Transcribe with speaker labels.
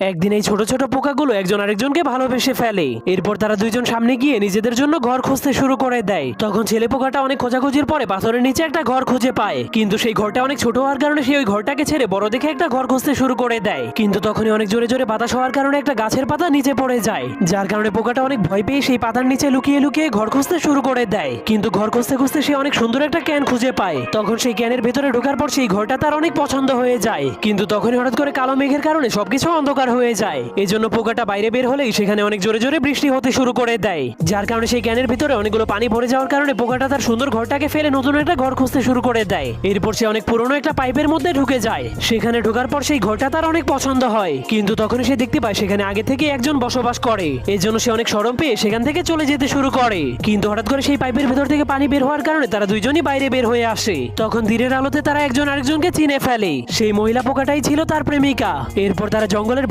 Speaker 1: একদিন এই ছোট ছোট পোকাগুলো একজন আরেকজনকে ভালোবেসে ফেলে। এরপর তারা দুইজন সামনে গিয়ে নিজেদের জন্য ঘর খুঁজতে শুরু করে দেয়। তখন ছেলে পোকাটা অনেক খোঁজাখুঁজির পরে পাথরের নিচে একটা ঘর খুঁজে পায়, কিন্তু সেই ঘরটা অনেক ছোট হওয়ার কারণে সে ওই ঘরটাকে ছেড়ে বড় দেখে একটা ঘর খুঁজতে শুরু করে দেয়। কিন্তু তখনই অনেক জোরে জোরে বাতাস হওয়ার কারণে একটা গাছের পাতা নিচে পড়ে যায়, যার কারণে পোকাটা অনেক ভয় পেয়ে সেই পাতার নিচে লুকিয়ে লুকিয়ে ঘর খুঁজতে শুরু করে দেয়। কিন্তু ঘর খুঁজতে খুঁজতে সে অনেক সুন্দর একটা ক্যান খুঁজে পায়। তখন সেই ক্যানের ভেতরে ঢোকার পর সেই ঘরটা তার অনেক পছন্দ হয়ে যায়। কিন্তু তখনই হঠাৎ করে কালো মেঘের কারণে সবকিছু অন্ধকার হয়ে যায়। এজন্য পোকাটা বাইরে বের হলেই সেখানে অনেক জোরে জোরে বৃষ্টি হতে শুরু করে দেয়, যার কারণে সেই ক্যানের ভিতরে অনেকগুলো পানি ভরে যাওয়ার কারণে পোকাটা তার সুন্দর ঘরটাকে ফেলে নতুন একটা ঘর খুঁজতে শুরু করে দেয়। এরপর সে অনেক পুরনো একটা পাইপের মধ্যে ঢুকে যায়। সেখানে ঢোকার পর সেই ঘরটা তার অনেক পছন্দ হয়, কিন্তু তখনই সে দেখতে পায় সেখানে আগে থেকে একজন বসবাস করে। এর জন্য সে অনেক শরম পেয়ে সেখান থেকে চলে যেতে শুরু করে। কিন্তু হঠাৎ করে সেই পাইপের ভেতর থেকে পানি বের হওয়ার কারণে তারা দুইজনই বাইরে বের হয়ে আসে। তখন দিনের আলোতে তারা একজন আরেকজনকে চিনে ফেলে। সেই মহিলা পোকাটাই ছিল তার প্রেমিকা। এরপর তারা জঙ্গলের